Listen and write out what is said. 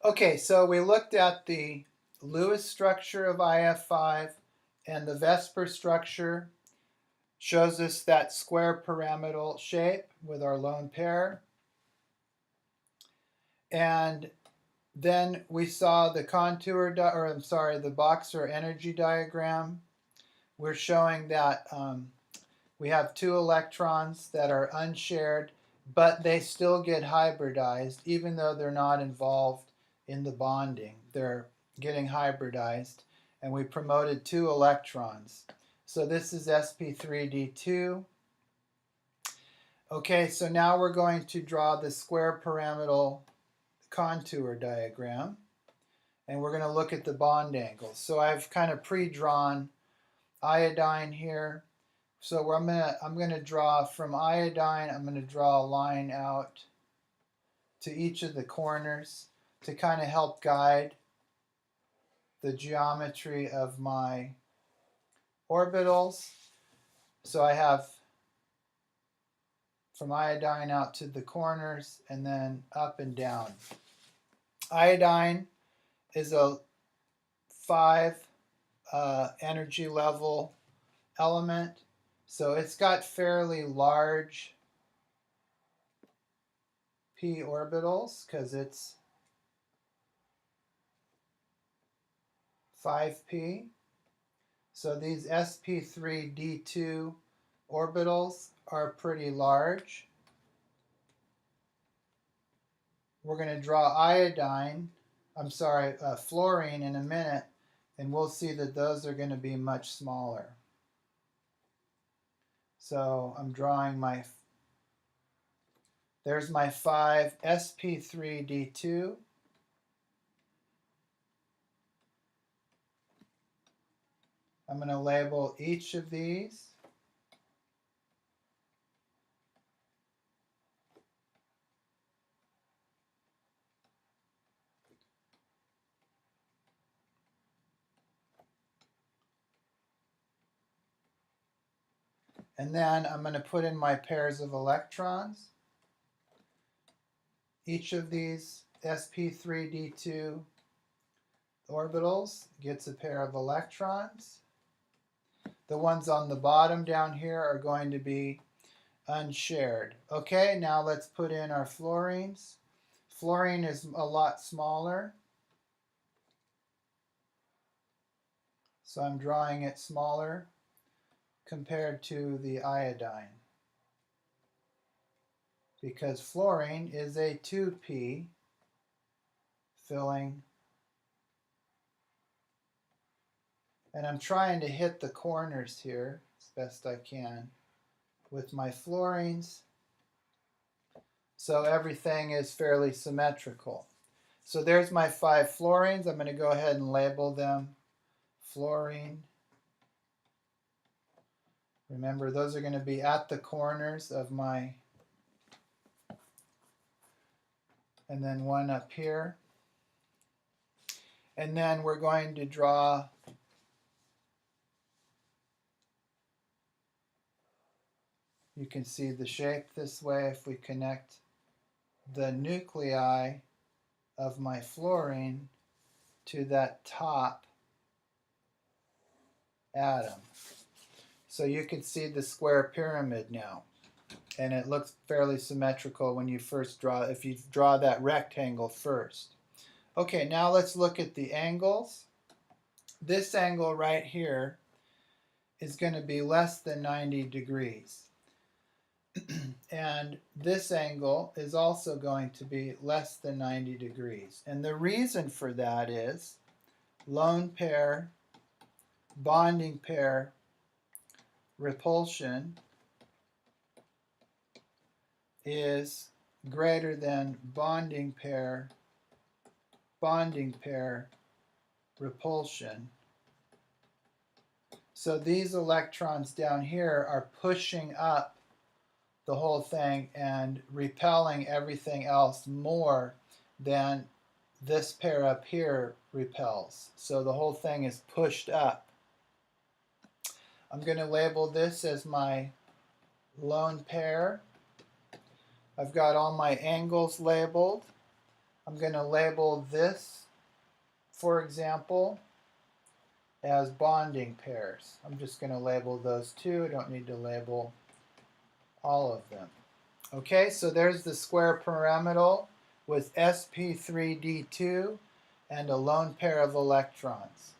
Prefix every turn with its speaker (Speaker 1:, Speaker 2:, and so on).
Speaker 1: Okay, so we looked at the Lewis structure of IF5 and the Vesper structure shows us that square pyramidal shape with our lone pair. And then we saw the contour, the Boxer energy diagram. We're showing that we have two electrons that are unshared, but they still get hybridized even though they're not involved in the bonding. They're getting hybridized, and we promoted two electrons. So this is SP3D2. Okay, so now we're going to draw the square pyramidal contour diagram, and we're going to look at the bond angles. So I've kind of pre-drawn iodine here. So I'm gonna draw from iodine. I'm gonna draw a line out to each of the corners to kind of help guide the geometry of my orbitals. So I have from iodine out to the corners and then up and down. Iodine is a 5 energy level element. So it's got fairly large p orbitals because it's 5p. So these SP3D2 orbitals are pretty large. We're going to draw fluorine in a minute, and we'll see that those are going to be much smaller. So I'm drawing there's my 5 SP3D2. I'm going to label each of these. And then I'm going to put in my pairs of electrons. Each of these SP3D2 orbitals gets a pair of electrons. The ones on the bottom down here are going to be unshared. Okay, now let's put in our fluorines. Fluorine is a lot smaller, so I'm drawing it smaller compared to the iodine, because fluorine is a 2p filling, and I'm trying to hit the corners here as best I can with my fluorines, so everything is fairly symmetrical. So there's my 5 fluorines. I'm going to go ahead and label them fluorine. Remember, those are going to be at the corners of my, and then one up here. And then we're going to draw you can see the shape this way if we connect the nuclei of my fluorine to that top atom. So you can see the square pyramid now, and it looks fairly symmetrical when you first draw, if you draw that rectangle first. Okay, now let's look at the angles. This angle right here is going to be less than 90 degrees. And this angle is also going to be less than 90 degrees. And the reason for that is lone pair, bonding pair, repulsion is greater than bonding pair, repulsion. So these electrons down here are pushing up the whole thing and repelling everything else more than this pair up here repels. So the whole thing is pushed up. I'm going to label this as my lone pair. I've got all my angles labeled. I'm going to label this, for example, as bonding pairs. I'm just going to label those two. I don't need to label all of them. Okay, so there's the square pyramidal with SP3D2 and a lone pair of electrons.